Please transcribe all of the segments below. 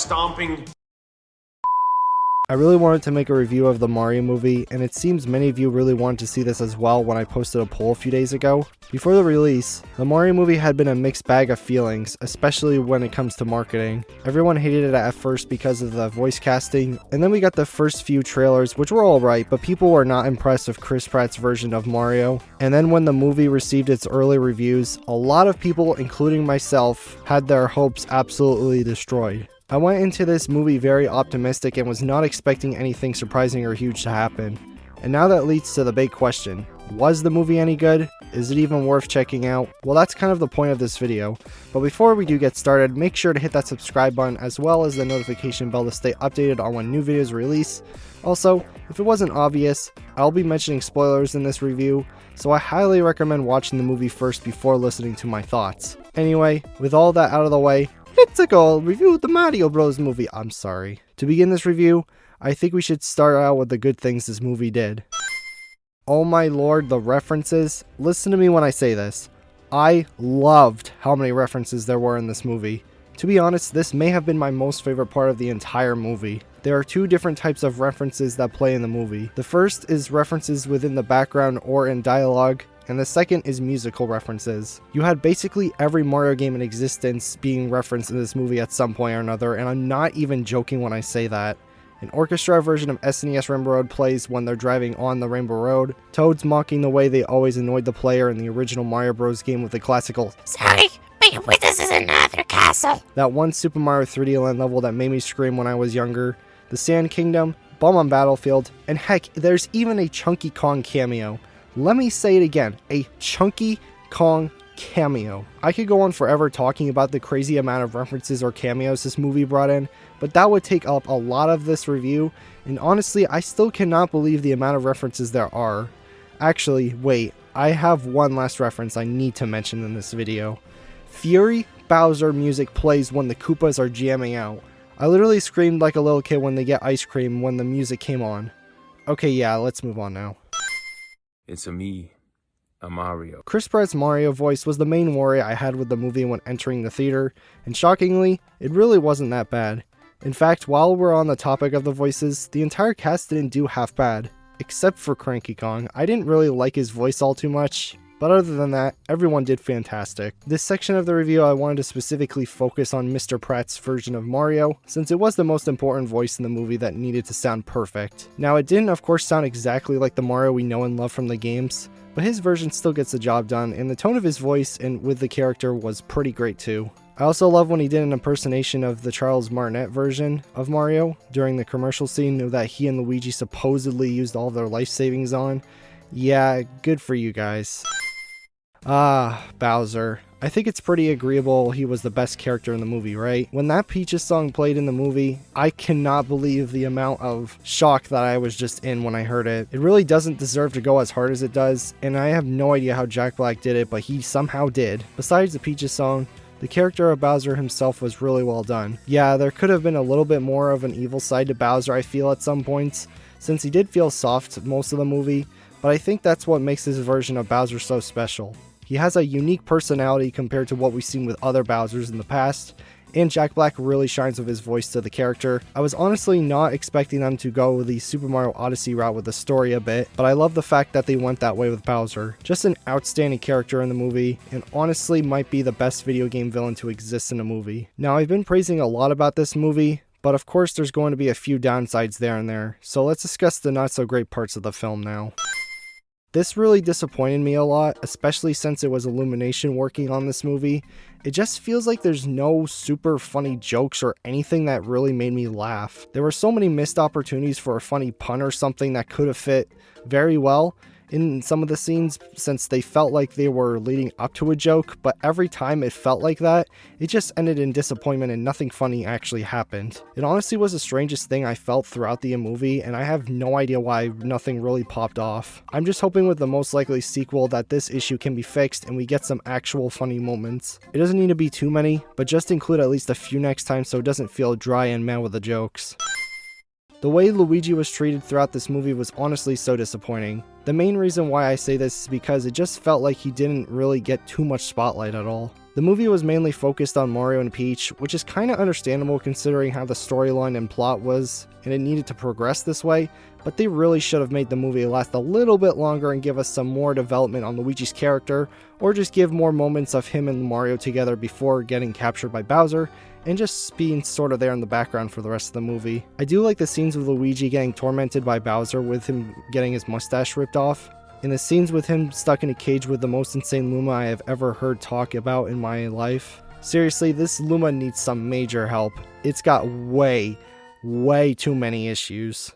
stomping. I really wanted to make a review of the Mario movie, and it seems many of you really wanted to see this as well when I posted a poll a few days ago. Before the release, the Mario movie had been a mixed bag of feelings, especially when it comes to marketing. Everyone hated it at first because of the voice casting, and then we got the first few trailers, which were alright, but people were not impressed with Chris Pratt's version of Mario. And then when the movie received its early reviews, a lot of people, including myself, had their hopes absolutely destroyed. I went into this movie very optimistic and was not expecting anything surprising or huge to happen. And now that leads to the big question. Was the movie any good? Is it even worth checking out? Well, that's kind of the point of this video. But before we do get started, make sure to hit that subscribe button as well as the notification bell to stay updated on when new videos release. Also, if it wasn't obvious, I'll be mentioning spoilers in this review, so I highly recommend watching the movie first before listening to my thoughts. Anyway, with all that out of the way, let's go review the Mario Bros. Movie. I'm sorry. To begin this review, I think we should start out with the good things this movie did. Oh my lord, the references. Listen to me when I say this. I loved how many references there were in this movie. To be honest, this may have been my most favorite part of the entire movie. There are two different types of references that play in the movie. The first is references within the background or in dialogue, and the second is musical references. You had basically every Mario game in existence being referenced in this movie at some point or another, and I'm not even joking when I say that. An orchestra version of SNES Rainbow Road plays when they're driving on the Rainbow Road. Toads mocking the way they always annoyed the player in the original Mario Bros. Game with the classical "Sorry, but this is another castle." That one Super Mario 3D Land level that made me scream when I was younger. The Sand Kingdom, Bomb Battlefield, and heck, there's even a Chunky Kong cameo. Let me say it again, a Chunky Kong cameo. I could go on forever talking about the crazy amount of references or cameos this movie brought in, but that would take up a lot of this review, and honestly, I still cannot believe the amount of references there are. Actually, wait, I have one last reference I need to mention in this video. Fury Bowser music plays when the Koopas are jamming out. I literally screamed like a little kid when they get ice cream when the music came on. Okay, yeah, let's move on now. It's me, a Mario. Chris Pratt's Mario voice was the main worry I had with the movie when entering the theater, and shockingly, it really wasn't that bad. In fact, while we're on the topic of the voices, the entire cast didn't do half bad. Except for Cranky Kong. I didn't really like his voice all too much, but other than that, everyone did fantastic. This section of the review I wanted to specifically focus on Mr. Pratt's version of Mario, since it was the most important voice in the movie that needed to sound perfect. Now, it didn't of course sound exactly like the Mario we know and love from the games, but his version still gets the job done, and the tone of his voice and with the character was pretty great too. I also love when he did an impersonation of the Charles Martinet version of Mario during the commercial scene that he and Luigi supposedly used all their life savings on. Yeah, good for you guys. Bowser. I think it's pretty agreeable he was the best character in the movie, right? When that Peaches song played in the movie, I cannot believe the amount of shock that I was just in when I heard it. It really doesn't deserve to go as hard as it does, and I have no idea how Jack Black did it, but he somehow did. Besides the Peaches song, the character of Bowser himself was really well done. Yeah, there could have been a little bit more of an evil side to Bowser, I feel, at some points, since he did feel soft most of the movie, but I think that's what makes this version of Bowser so special. He has a unique personality compared to what we've seen with other Bowsers in the past, and Jack Black really shines with his voice to the character. I was honestly not expecting them to go the Super Mario Odyssey route with the story a bit, but I love the fact that they went that way with Bowser. Just an outstanding character in the movie, and honestly might be the best video game villain to exist in a movie. Now, I've been praising a lot about this movie, but of course there's going to be a few downsides there and there, so let's discuss the not so great parts of the film now. This really disappointed me a lot, especially since it was Illumination working on this movie. It just feels like there's no super funny jokes or anything that really made me laugh. There were so many missed opportunities for a funny pun or something that could have fit very well in some of the scenes, since they felt like they were leading up to a joke, but every time it felt like that, it just ended in disappointment and nothing funny actually happened. It honestly was the strangest thing I felt throughout the movie, and I have no idea why nothing really popped off. I'm just hoping with the most likely sequel that this issue can be fixed and we get some actual funny moments. It doesn't need to be too many, but just include at least a few next time so it doesn't feel dry and mad with the jokes. The way Luigi was treated throughout this movie was honestly so disappointing. The main reason why I say this is because it just felt like he didn't really get too much spotlight at all. The movie was mainly focused on Mario and Peach, which is kinda understandable considering how the storyline and plot was, and it needed to progress this way, but they really should have made the movie last a little bit longer and give us some more development on Luigi's character, or just give more moments of him and Mario together before getting captured by Bowser, and just being sort of there in the background for the rest of the movie. I do like the scenes with Luigi getting tormented by Bowser with him getting his mustache ripped off, and the scenes with him stuck in a cage with the most insane Luma I have ever heard talk about in my life. Seriously, this Luma needs some major help. It's got way too many issues.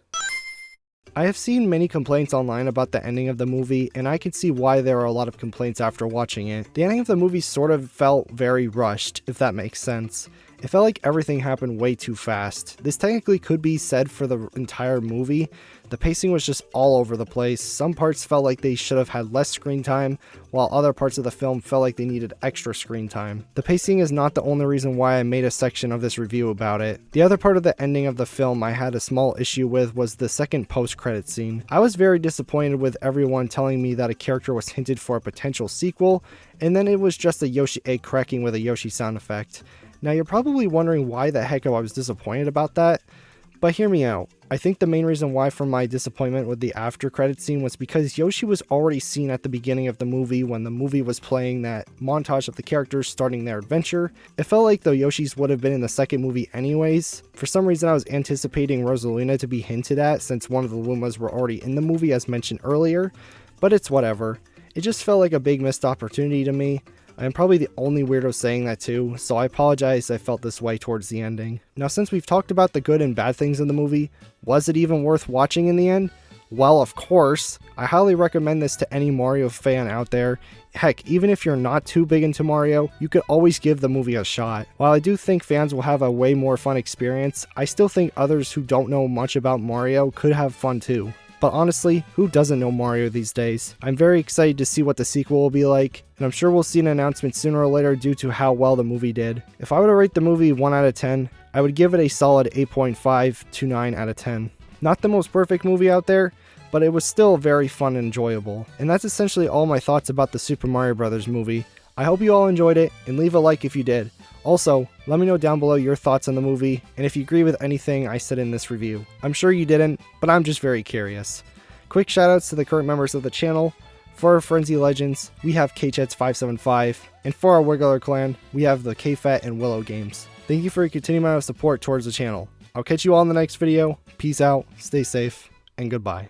I have seen many complaints online about the ending of the movie, and I can see why there are a lot of complaints after watching it. The ending of the movie sort of felt very rushed, if that makes sense. It felt like everything happened way too fast. This technically could be said for the entire movie. The pacing was just all over the place. Some parts felt like they should have had less screen time, while other parts of the film felt like they needed extra screen time. The pacing is not the only reason why I made a section of this review about it. The other part of the ending of the film I had a small issue with was the second post-credit scene. I was very disappointed with everyone telling me that a character was hinted for a potential sequel, and then it was just a Yoshi egg cracking with a Yoshi sound effect. Now you're probably wondering why the heck I was disappointed about that, but hear me out. I think the main reason why for my disappointment with the after credit scene was because Yoshi was already seen at the beginning of the movie when the movie was playing that montage of the characters starting their adventure. It felt like the Yoshis would have been in the second movie anyways. For some reason I was anticipating Rosalina to be hinted at since one of the Lumas were already in the movie as mentioned earlier, but it's whatever. It just felt like a big missed opportunity to me. I'm probably the only weirdo saying that too, so I apologize I felt this way towards the ending. Now since we've talked about the good and bad things in the movie, was it even worth watching in the end? Well, of course. I highly recommend this to any Mario fan out there. Heck, even if you're not too big into Mario, you could always give the movie a shot. While I do think fans will have a way more fun experience, I still think others who don't know much about Mario could have fun too. But honestly, who doesn't know Mario these days? I'm very excited to see what the sequel will be like, and I'm sure we'll see an announcement sooner or later due to how well the movie did. If I were to rate the movie 1 out of 10, I would give it a solid 8.5 to 9 out of 10. Not the most perfect movie out there, but it was still very fun and enjoyable. And that's essentially all my thoughts about the Super Mario Bros. Movie. I hope you all enjoyed it, and leave a like if you did. Also, let me know down below your thoughts on the movie, and if you agree with anything I said in this review. I'm sure you didn't, but I'm just very curious. Quick shoutouts to the current members of the channel. For our Frenzy Legends, we have KChets575, and for our regular clan, we have the KFat and Willow Games. Thank you for your continued amount of support towards the channel. I'll catch you all in the next video. Peace out, stay safe, and goodbye.